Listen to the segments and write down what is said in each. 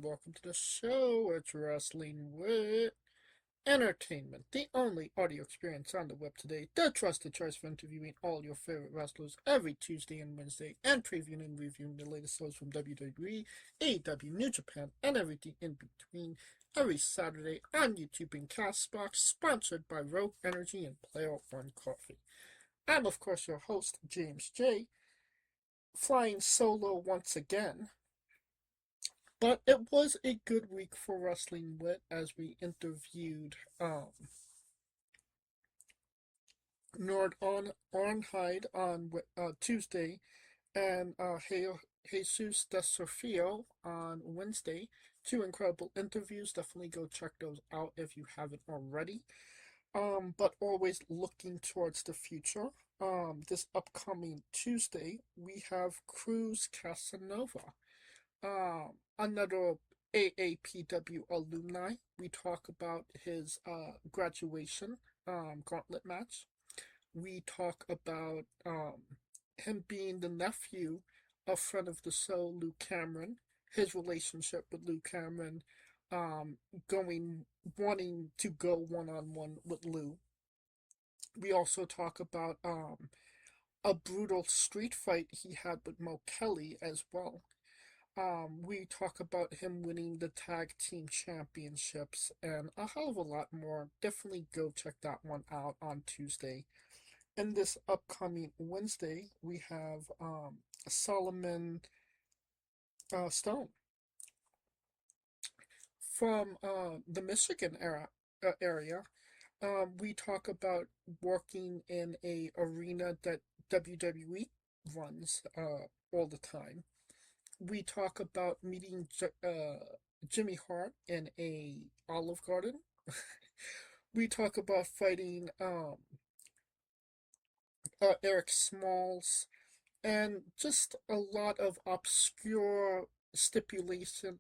and welcome to the show. It's Wrestling with Entertainment, the only audio experience on the web today, the trusted choice for interviewing all your favorite wrestlers every Tuesday and Wednesday, and previewing and reviewing the latest shows from WWE, AEW, New Japan, and everything in between every Saturday on YouTube and Castbox, sponsored by Rogue Energy and Player One Coffee. I'm, of course, your host, James J., flying solo once again. But it was a good week for Wrestling Wit as we interviewed Nord on Arnheid on Tuesday and Jesus De Sofio on Wednesday. Two incredible interviews. Definitely go check those out if you haven't already. But always looking towards the future. This upcoming Tuesday we have Cruz Casanova. Another AAPW alumni. We talk about his graduation gauntlet match. We talk about him being the nephew of friend of the show, Luke Cameron, his relationship with Luke Cameron, wanting to go one on one with Lou. We also talk about a brutal street fight he had with Mo Kelly as well. We talk about him winning the tag team championships and a hell of a lot more. Definitely go check that one out on Tuesday. And this upcoming Wednesday, we have Solomon Stone from the Michigan area. We talk about working in a arena that WWE runs all the time. We talk about meeting Jimmy Hart in a Olive Garden. We talk about fighting Eric Smalls, and just a lot of obscure stipulation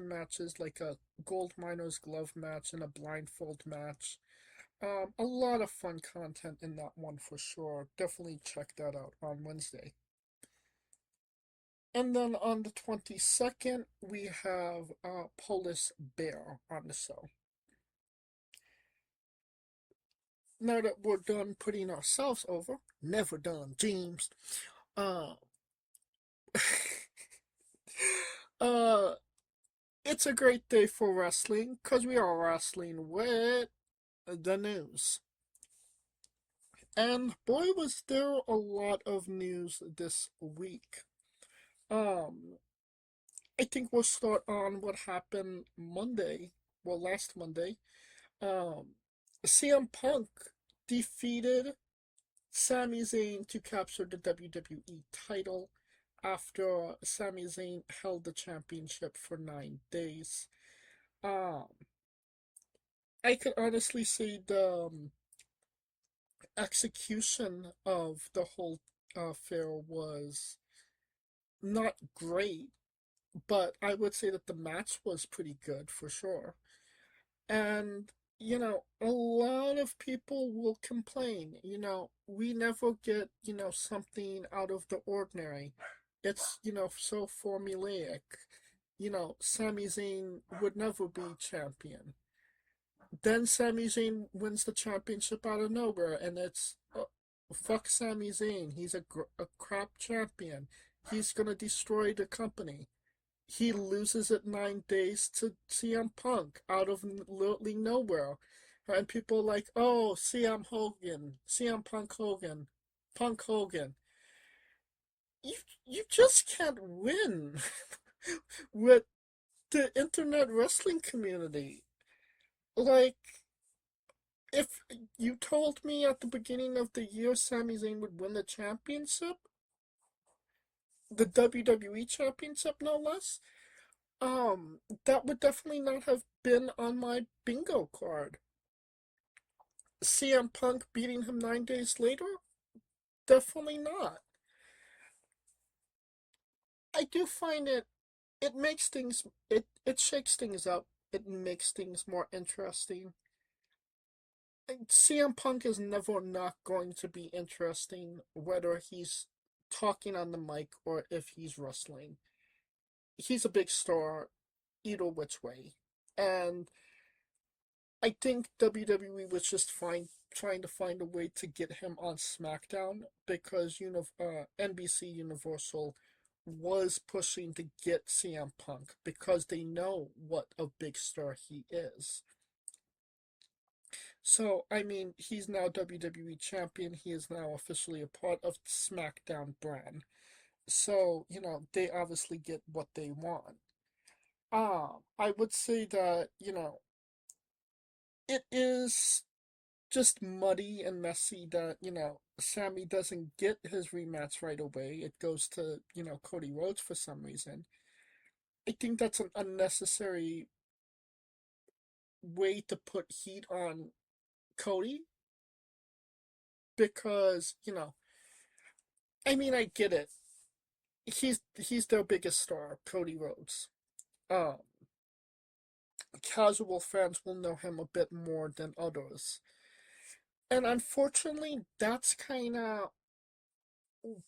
matches like a gold miner's glove match and a blindfold match. A lot of fun content in that one for sure. Definitely check that out on Wednesday. And then on the 22nd, we have Polish Bear on the show. Now that we're done putting ourselves over, never done, James. Uh, uh, it's a great day for wrestling because we are wrestling with the news. And boy, was there a lot of news this week. Um, I think we'll start on what happened Monday. Well, last Monday. Um, CM Punk defeated Sami Zayn to capture the WWE title after Sami Zayn held the championship for 9 days. Um, I could honestly say the execution of the whole affair was not great, but I would say that the match was pretty good for sure. And, a lot of people will complain, we never get, something out of the ordinary. It's, so formulaic. Sami Zayn would never be champion. Then Sami Zayn wins the championship out of nowhere, and it's, fuck Sami Zayn. He's a crap champion. He's gonna destroy the company. He loses it 9 days to CM Punk out of literally nowhere. And people are like, oh, CM Punk Hogan, Punk Hogan. You just can't win with the internet wrestling community. Like, if you told me at the beginning of the year Sami Zayn would win the championship, the WWE Championship no less, that would definitely not have been on my bingo card. CM Punk beating him 9 days later? Definitely not. I do find it makes things it shakes things up. It makes things more interesting. CM Punk is never not going to be interesting whether he's talking on the mic or if he's wrestling. He's a big star. either which way. And I think WWE was just trying to find a way to get him on SmackDown because NBC Universal was pushing to get CM Punk because they know what a big star he is. So, I mean, he's now WWE champion. He is now officially a part of the SmackDown brand. So, they obviously get what they want. I would say that, it is just muddy and messy that, Sammy doesn't get his rematch right away. It goes to, Cody Rhodes for some reason. I think that's an unnecessary way to put heat on Cody because, I mean, I get it. He's their biggest star, Cody Rhodes. Um, Casual fans will know him a bit more than others. And unfortunately, that's kind of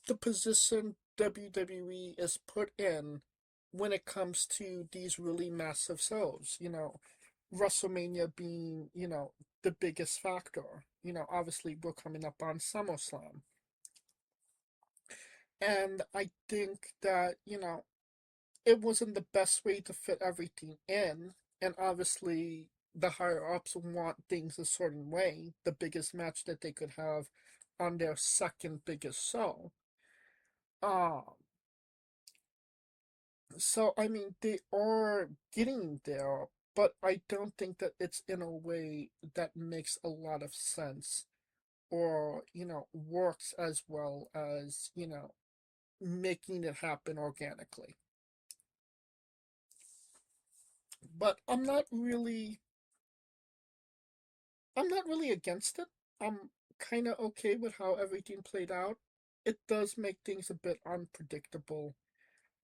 the position WWE is put in when it comes to these really massive shows. WrestleMania being, the biggest factor. Obviously, we're coming up on SummerSlam. And I think that, it wasn't the best way to fit everything in. And obviously, the higher ups want things a certain way. The biggest match that they could have on their second biggest show. Um, so I mean, they are getting there, but I don't think that it's in a way that makes a lot of sense or, works as well as, making it happen organically. But I'm not really against it. I'm kind of okay with how everything played out. It does make things a bit unpredictable.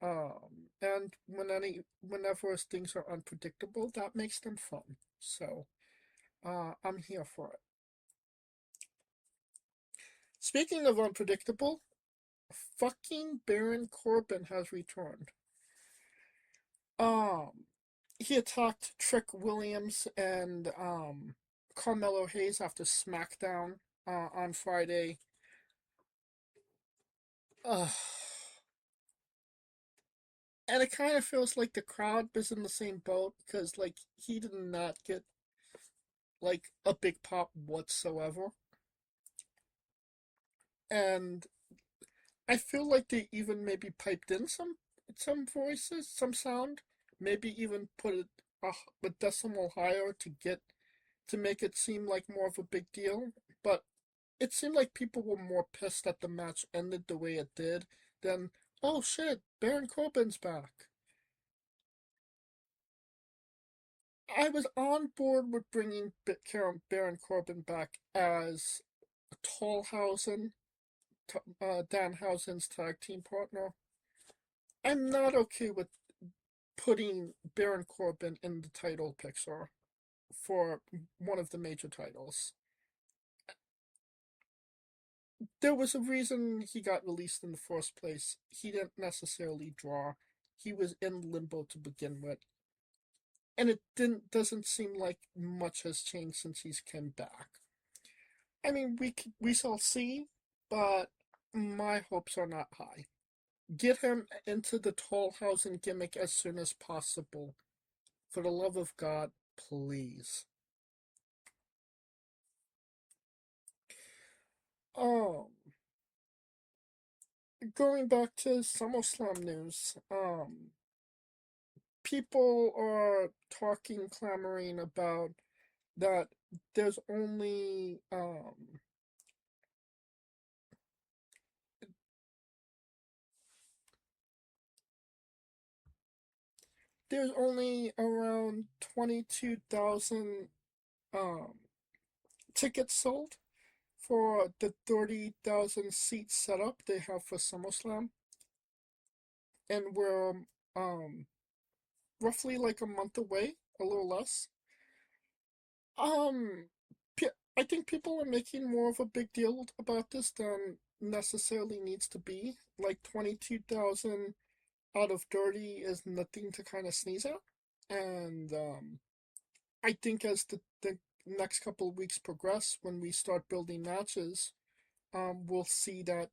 And whenever things are unpredictable, that makes them fun. So, I'm here for it. Speaking of unpredictable, fucking Baron Corbin has returned. Um, he attacked Trick Williams and Carmelo Hayes after SmackDown on Friday. Uh, and it kind of feels like the crowd is in the same boat because like he did not get like a big pop whatsoever. And I feel like they even maybe piped in some voices, some sound, maybe even put it a decimal higher to make it seem like more of a big deal. But it seemed like people were more pissed that the match ended the way it did than, oh shit, Baron Corbin's back. I was on board with bringing Baron Corbin back as Tallhausen, Danhausen's tag team partner. I'm not okay with putting Baron Corbin in the title picture for one of the major titles. There was a reason he got released in the first place. He didn't necessarily draw. He was in limbo to begin with. And it didn't doesn't seem like much has changed since he's come back. I mean, we shall see, but my hopes are not high. Get him into the Tallhausen gimmick as soon as possible. For the love of God, please. Um, Going back to SummerSlam news, people are talking, clamoring about that there's only around 22,000 um tickets sold for the 30,000 seat setup they have for SummerSlam, and we're um roughly like a month away, a little less. Um, I think people are making more of a big deal about this than necessarily needs to be. Like 22,000 out of 30 is nothing to kind of sneeze at. And I think as the next couple of weeks progress, when we start building matches, we'll see that,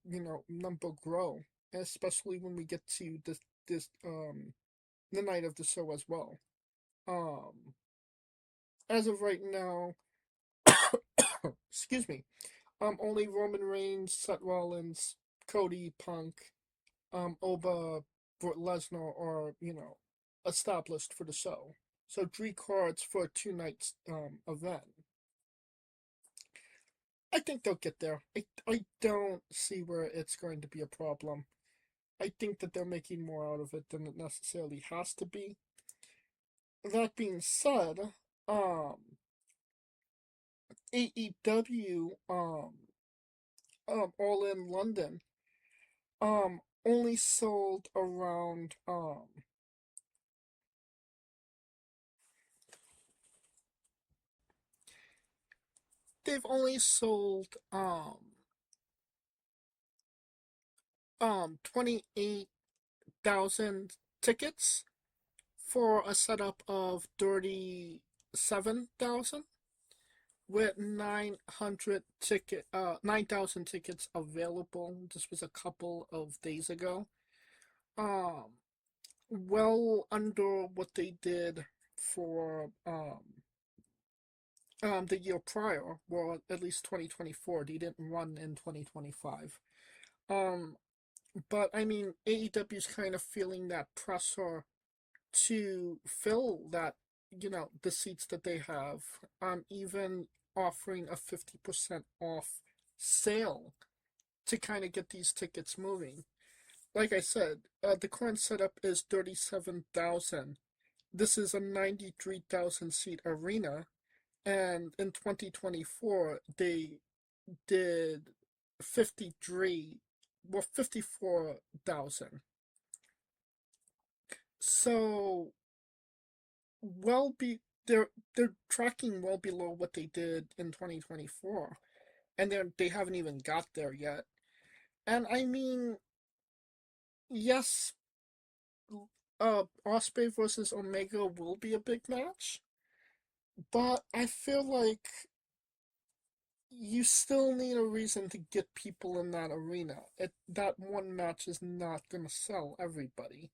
number grow, especially when we get to this the night of the show as well. Um, as of right now, excuse me, only Roman Reigns, Seth Rollins, Cody, Punk, Oba, Brock Lesnar are, established for the show. So 3 cards for a 2 nights event. I think they'll get there. I don't see where it's going to be a problem. I think that they're making more out of it than it necessarily has to be. That being said, AEW All in London only sold around they've only sold 28,000 tickets for a setup of 37,000, with 9,000 tickets available. This was a couple of days ago. Um well under what they did for the year prior, well, at least 2024. They didn't run in 2025. Um but I mean, AEW's kind of feeling that pressure to fill that, the seats that they have, even offering a 50% off sale to kind of get these tickets moving. Like I said, the current setup is 37,000. This is a 93,000 seat arena, and in 2024 they did 53, well, 54,000. So, well, they're tracking well below what they did in 2024, and they haven't even got there yet. And I mean, yes, Osprey versus Omega will be a big match, but I feel like you still need a reason to get people in that arena. That one match is not gonna sell everybody.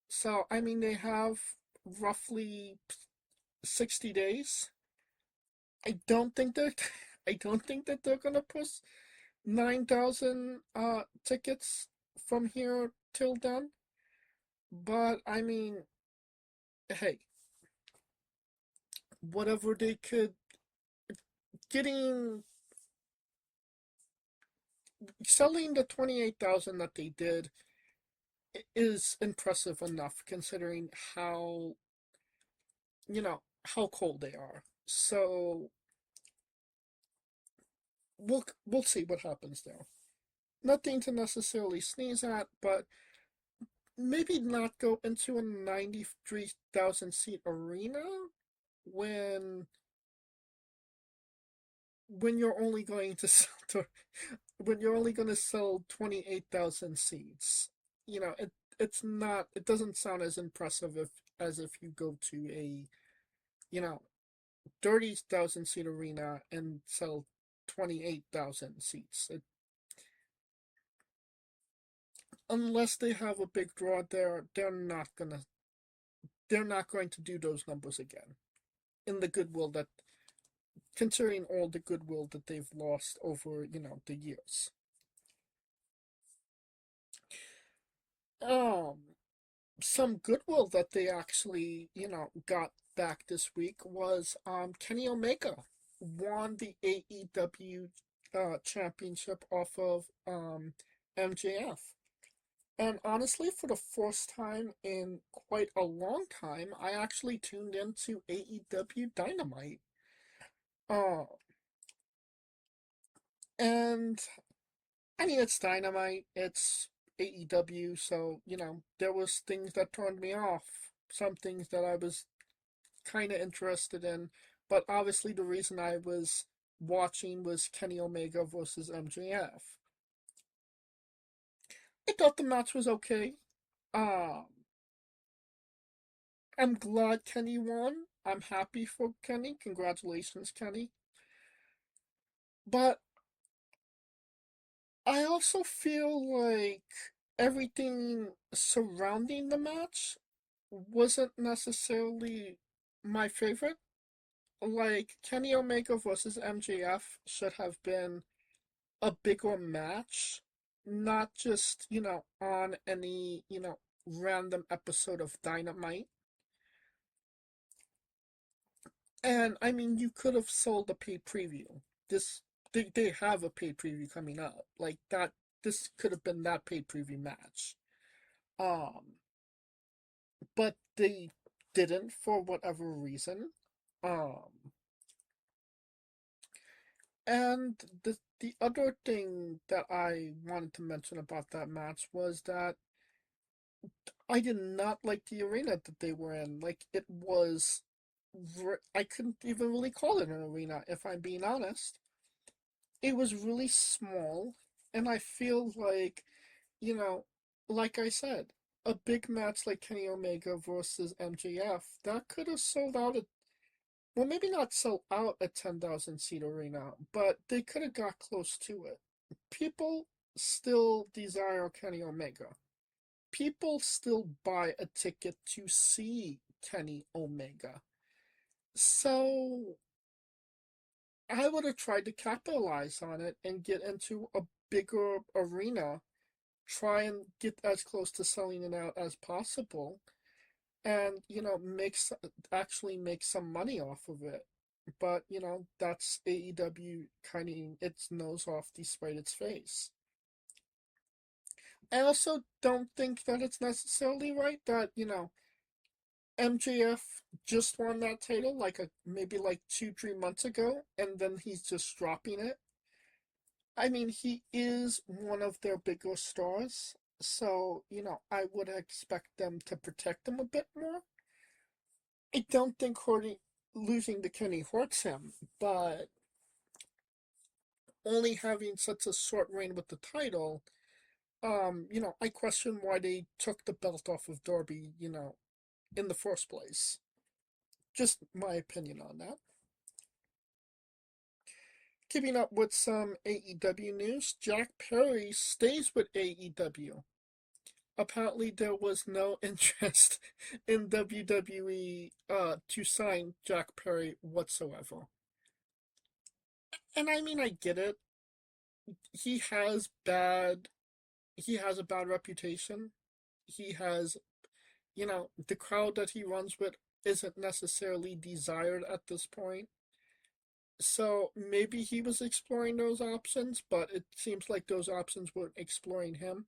So I mean, they have roughly 60 days. I don't think they're I don't think that they're gonna push 9,000 tickets from here till then. But I mean, hey, whatever they could, getting selling the 28,000 that they did is impressive enough, considering how cold they are. So we'll see what happens there. Nothing to necessarily sneeze at, but maybe not go into a 93,000 seat arena when when you're only going to sell when you're only going to sell 28,000 seats. It doesn't sound as impressive as if you go to a, you know 30,000 seat arena and sell 28,000 seats. Unless they have a big draw there, they're not going to do those numbers again. In the goodwill that Considering all the goodwill that they've lost over, the years. Um, some goodwill that they actually, got back this week was Kenny Omega won the AEW championship off of MJF. And honestly, for the first time in quite a long time, I actually tuned into AEW Dynamite. Uh, and I mean, it's Dynamite, it's AEW, so, there was things that turned me off, some things that I was kind of interested in, but obviously the reason I was watching was Kenny Omega versus MJF. I thought the match was okay. Um, I'm glad Kenny won. I'm happy for Kenny. Congratulations, Kenny. But I also feel like everything surrounding the match wasn't necessarily my favorite. Like, Kenny Omega versus MJF should have been a bigger match, not just, on any, random episode of Dynamite. And I mean, you could have sold a pay preview. This they have a pay preview coming up. Like that this could have been that pay preview match. Um but they didn't for whatever reason. Um and the other thing that I wanted to mention about that match was that I did not like the arena that they were in. Like it was I couldn't even really call it an arena if I'm being honest. It was really small, and I feel like, you know, like I said, a big match like Kenny Omega versus MJF, that could have sold out a, well, maybe not sold out a 10,000 seat arena, but they could have got close to it. People still desire Kenny Omega. People still buy a ticket to see Kenny Omega. So I would have tried to capitalize on it and get into a bigger arena, try and get as close to selling it out as possible, and actually make some money off of it. But that's AEW cutting its nose off despite its face. I also don't think that it's necessarily right that MJF just won that title like maybe like 2-3 months ago, and then he's just dropping it. I mean, he is one of their bigger stars, so, I would expect them to protect him a bit more. I don't think losing to Kenny hurts him, but only having such a short reign with the title, I question why they took the belt off of Darby, in the first place. Just my opinion on that. Keeping up with some AEW news, Jack Perry stays with AEW. Apparently there was no interest in WWE to sign Jack Perry whatsoever. And I mean I get it. He has bad he has a bad reputation. He has the crowd that he runs with isn't necessarily desired at this point. So maybe he was exploring those options, but it seems like those options were exploring him.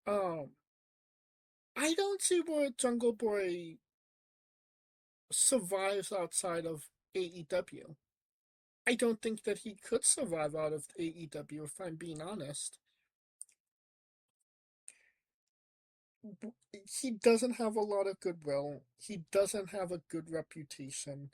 Um I don't see where Jungle Boy survives outside of AEW. I don't think that he could survive out of AEW if I'm being honest. He doesn't have a lot of goodwill. He doesn't have a good reputation.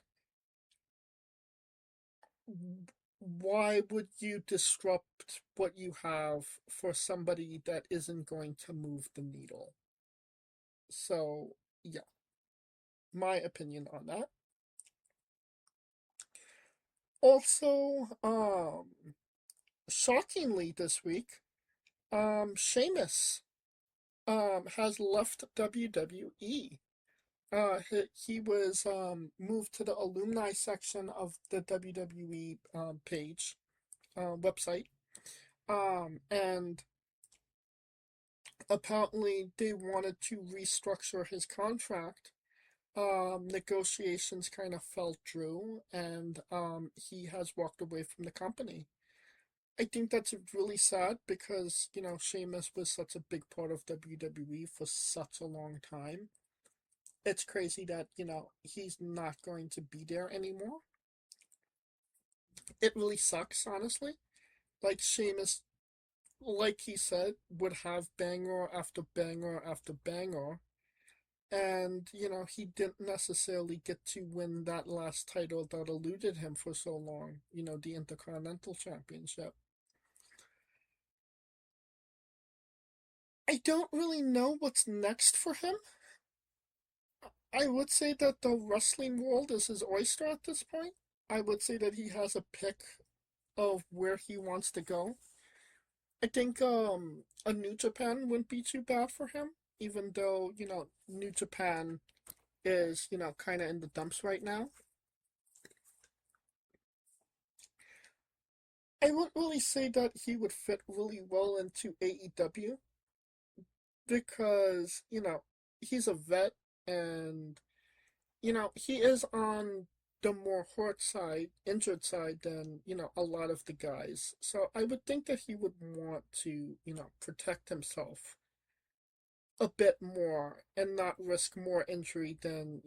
Why would you disrupt what you have for somebody that isn't going to move the needle? So, yeah, my opinion on that. Also, shockingly this week, Shamus has left WWE. He was moved to the alumni section of the WWE page website, and apparently they wanted to restructure his contract. Negotiations kind of fell through, and he has walked away from the company. I think that's really sad because Sheamus was such a big part of WWE for such a long time. It's crazy that he's not going to be there anymore. It really sucks, honestly. Like Sheamus, like he said, would have banger after banger after banger, and he didn't necessarily get to win that last title that eluded him for so long. The Intercontinental Championship. I don't really know what's next for him. I would say that the wrestling world is his oyster at this point. I would say that he has a pick of where he wants to go. I think a New Japan wouldn't be too bad for him, even though, New Japan is, kind of in the dumps right now. I wouldn't really say that he would fit really well into AEW because, he's a vet and, he is on the more hurt side, injured side than, a lot of the guys. So I would think that he would want to, protect himself a bit more and not risk more injury than,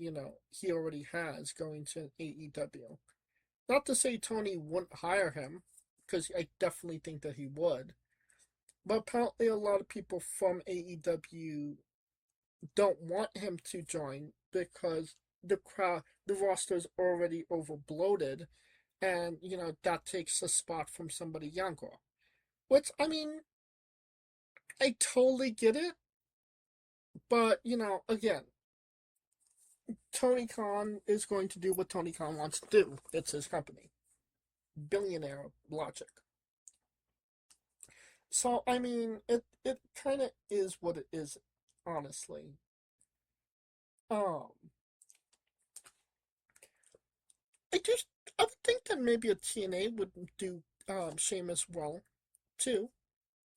he already has going to AEW. Not to say Tony wouldn't hire him, because I definitely think that he would. But apparently, a lot of people from AEW don't want him to join because the roster is already over bloated, and that takes a spot from somebody younger. Which I mean, I totally get it, but again, Tony Khan is going to do what Tony Khan wants to do. It's his company, billionaire logic. So I mean, it kind of is what it is, honestly. Um, I just I would think that maybe a TNA would do Sheamus well too.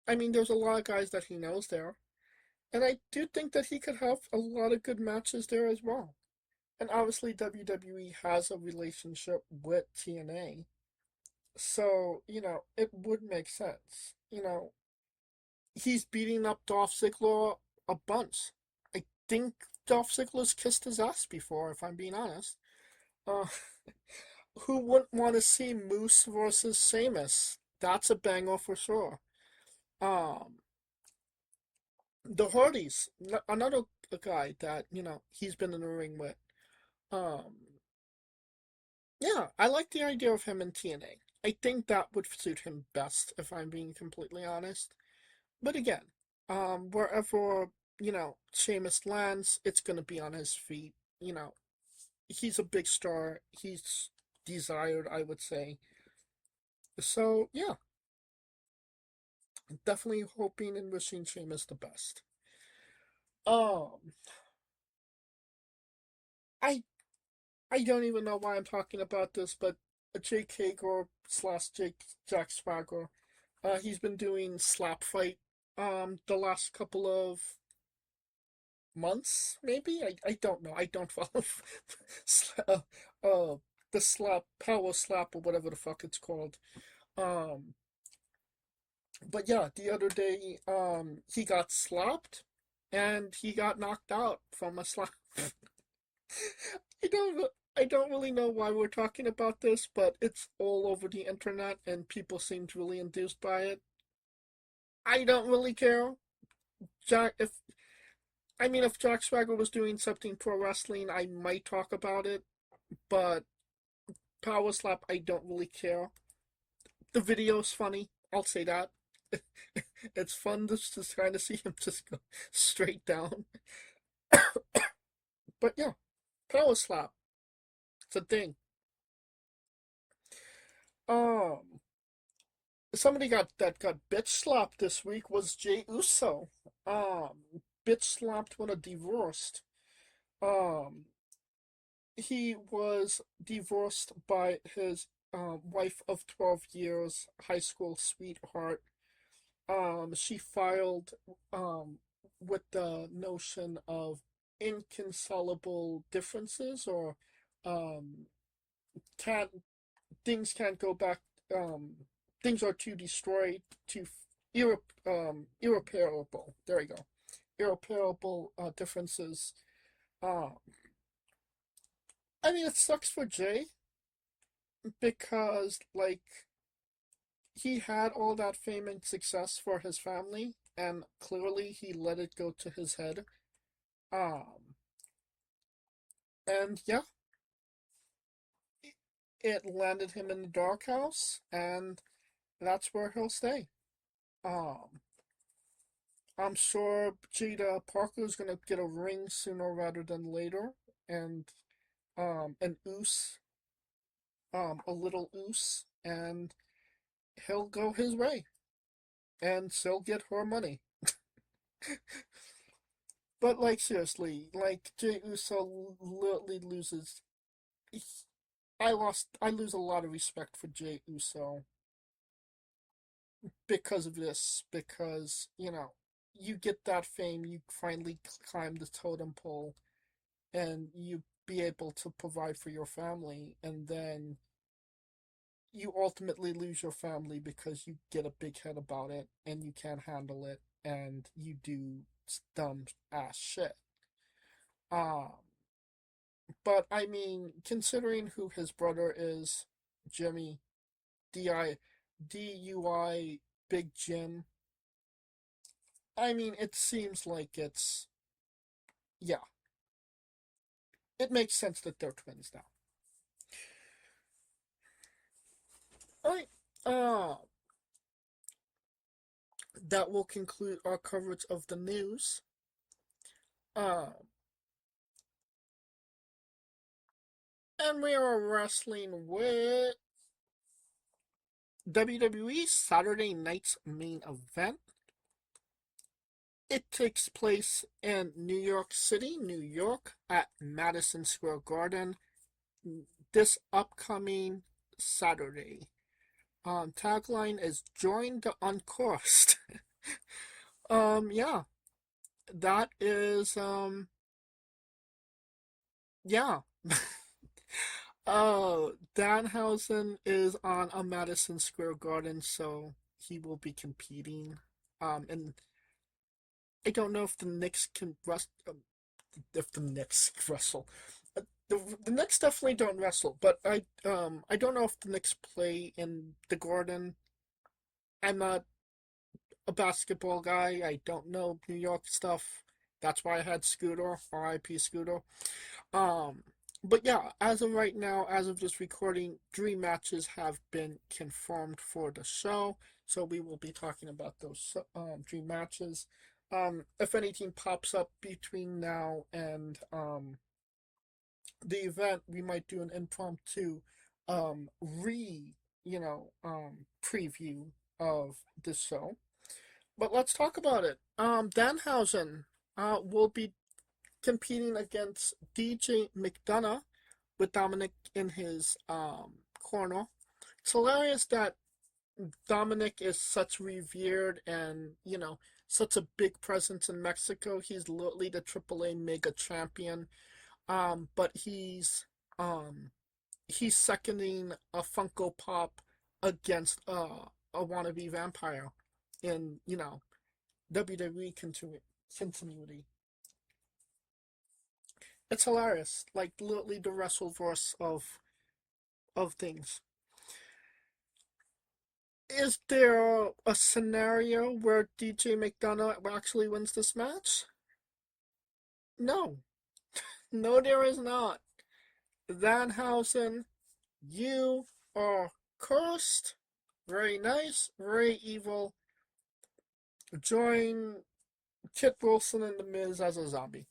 I mean, there's a lot of guys that he knows there, and I do think that he could have a lot of good matches there as well. And obviously, WWE has a relationship with TNA, so it would make sense. He's beating up Dolph Ziggler a bunch. I think Dolph Ziggler's kissed his ass before, if I'm being honest. Uh, who wouldn't want to see Moose versus Sheamus? That's a banger for sure. Um, the Hardys, another guy that he's been in the ring with. Um, yeah, I like the idea of him in TNA. I think that would suit him best, if I'm being completely honest. But again, wherever Sheamus lands, it's gonna be on his feet. He's a big star. He's desired, I would say. So yeah, definitely hoping and wishing Sheamus the best. Um, I I don't even know why I'm talking about this, but Jake Hager slash Jack Swagger, he's been doing slap fight the last couple of months, maybe. I don't know. I don't follow uh, uh the slap power slap or whatever the fuck it's called. Um, but yeah, the other day he got slapped and he got knocked out from a slap. I don't really know why we're talking about this, but it's all over the internet and people seemed really enthused by it. I don't really care. Jack if I mean if Jack Swagger was doing something pro wrestling, I might talk about it, but Power Slap I don't really care. The video's funny, I'll say that. It's fun just to kind of see him just go straight down. But yeah, Power Slap. It's a thing. Um Somebody got bitch slapped this week was Jay Uso. Bitch slapped when a divorced. Um, he was divorced by his wife of 12 years, high school sweetheart. She filed with the notion of inconsolable differences or um, can't things can't go back. Um, Things are too destroyed, too irreparable. There we go. Irreparable differences. Um, I mean, it sucks for Jay because like he had all that fame and success for his family, and clearly he let it go to his head. Um, and yeah, it landed him in the doghouse, and that's where he'll stay. Um, I'm sure Jada Parker is gonna get a ring sooner rather than later, and an oos, a little oos, and he'll go his way, and she'll get her money. But like seriously, like Jey Uso literally loses. I lose a lot of respect for Jey Uso because of this. Because you get that fame, you finally climb the totem pole, and you be able to provide for your family, and then you ultimately lose your family because you get a big head about it and you can't handle it and you do dumb ass shit. Um, but I mean, considering who his brother is, Jimmy, D.I. DUI Big Jim, I mean, it seems like yeah, it makes sense that they're twins now. Alright, uh, that will conclude our coverage of the news. Uh, and we are wrestling with WWE Saturday night's main event. It takes place in New York City, New York, at Madison Square Garden this upcoming Saturday. Tagline is "Join the Uncursed." Yeah, that is yeah. Danhausen is on a Madison Square Garden, so he will be competing. And I don't know if the Knicks can if the Knicks wrestle. The Knicks definitely don't wrestle, but I don't know if the Knicks play in the Garden. I'm not a basketball guy. I don't know New York stuff. That's why I had Scooter, R.I.P. Scooter. Um, but yeah, as of right now, as of this recording, 3 matches have been confirmed for the show. So we will be talking about those 3 matches. If anything pops up between now and the event, we might do an impromptu um, re preview of this show. But let's talk about it. Danhausen will be competing against DJ McDonough with Dominic in his corner. It's hilarious that Dominic is such revered and, such a big presence in Mexico. He's literally the AAA mega champion. But he's seconding a Funko Pop against a wannabe vampire in, WWE continuity. It's hilarious. Like literally the Wrestleverse of things. Is there a scenario where DJ McDonough actually wins this match? No. No, there is not. Danhausen, you are cursed. Very nice, very evil. Join Kit Wilson and The Miz as a zombie.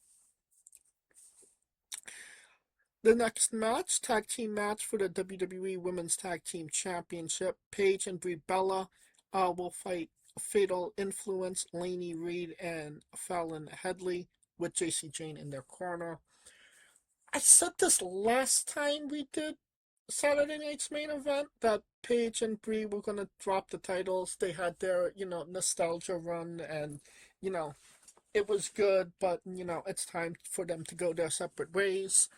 The next match, tag team match for the WWE Women's Tag Team Championship. Paige and Brie Bella will fight Fatal Influence, Laney Reed, and Fallon Headley with JC Jane in their corner. I said this last time we did Saturday night's main event that Paige and Brie were gonna drop the titles. They had their, nostalgia run, and you know, it was good, but it's time for them to go their separate ways.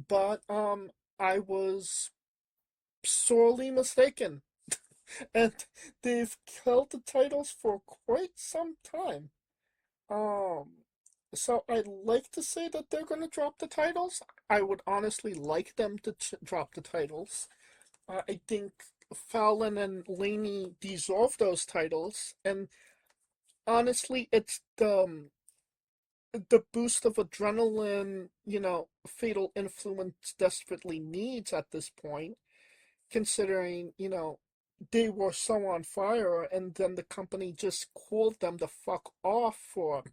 But I was sorely mistaken, and they've held the titles for quite some time. Um, so I'd like to say that they're going to drop the titles. I would honestly like them to drop the titles. I think Fallon and Laney deserve those titles, and honestly, it's the boost of adrenaline, Fatal Influence desperately needs at this point, considering, they were so on fire, and then the company just called them the fuck off for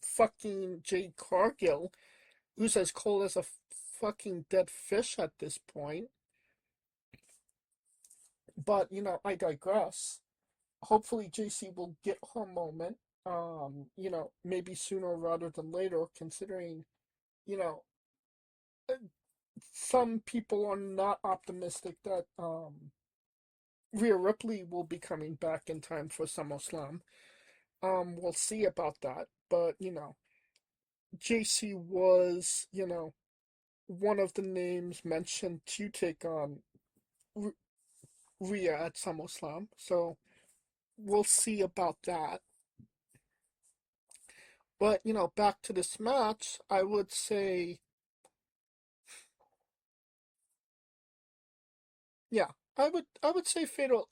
fucking Jade Cargill. who's as cold as a fucking dead fish at this point. But, I digress. Hopefully JC will get her moment, maybe sooner rather than later, considering, you know, some people are not optimistic that Rhea Ripley will be coming back in time for SummerSlam. We'll see about that. But, JC was, one of the names mentioned to take on Rhea at SummerSlam. So we'll see about that. But, back to this match, I would say, yeah, I would say Fatal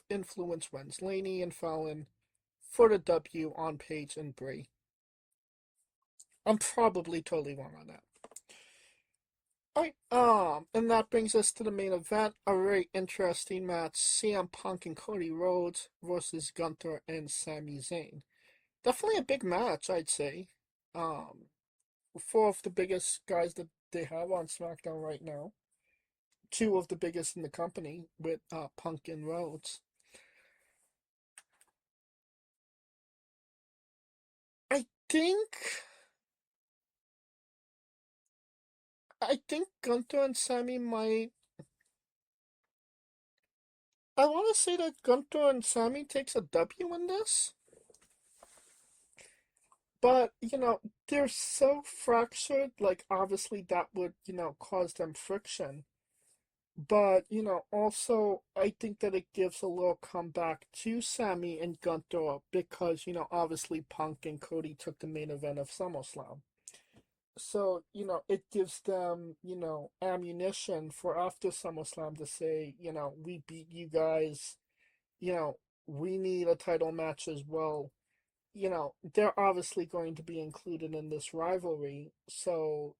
Influence wins. Laney and Fallon for the W on Paige and Brie. I'm probably totally wrong on that. Alright, and that brings us to the main event, a very interesting match, CM Punk and Cody Rhodes versus Gunther and Sami Zayn. Definitely a big match, I'd say. Um, Four of the biggest guys that they have on SmackDown right now. Two of the biggest in the company with Punk and Rhodes. I think I think Gunther and Sammy might. I want to say that Gunther and Sammy takes a W in this, but they're so fractured. Like obviously that would cause them friction. But also I think that it gives a little comeback to Sammy and Gunther because obviously Punk and Cody took the main event of SummerSlam. So, it gives them, ammunition for after SummerSlam to say, we beat you guys, you know, we need a title match as well. They're obviously going to be included in this rivalry, so,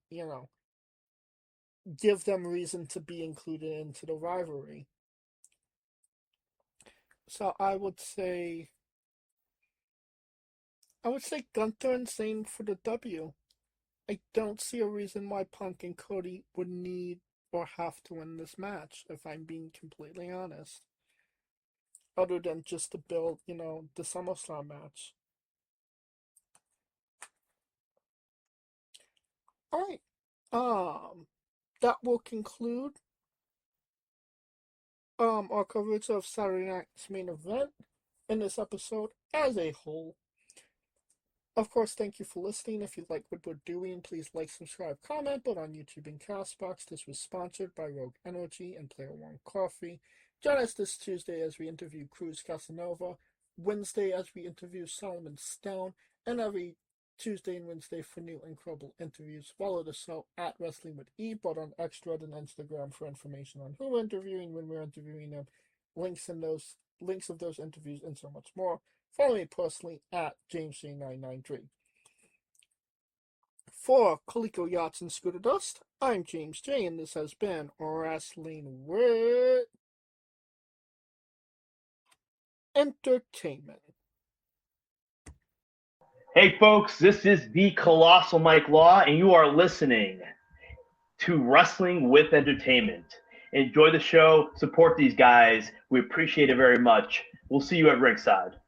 give them reason to be included into the rivalry. So I would say Gunther and Zayn for the W. I don't see a reason why Punk and Cody would need or have to win this match, if I'm being completely honest. Other than just to build, the SummerSlam match. Alright. That will conclude our coverage of Saturday night's main event in this episode as a whole. Of course, thank you for listening. If you like what we're doing, please like, subscribe, comment, but on YouTube and Castbox. This was sponsored by Rogue Energy and Player One Coffee. Join us this Tuesday as we interview Cruz Casanova, Wednesday as we interview Solomon Stone, and every Tuesday and Wednesday for new incredible interviews. Follow the show at Wrestling with E, but on Extra and Instagram for information on who we're interviewing, when we're interviewing them, links of those interviews, and so much more. Follow me personally at JamesJ993. For Coleco Yachts and Scooter Dust, I'm James J, and this has been Wrestling with Entertainment. Hey folks, this is the Colossal Mike Law, and you are listening to Wrestling with Entertainment. Enjoy the show, support these guys. We appreciate it very much. We'll see you at ringside.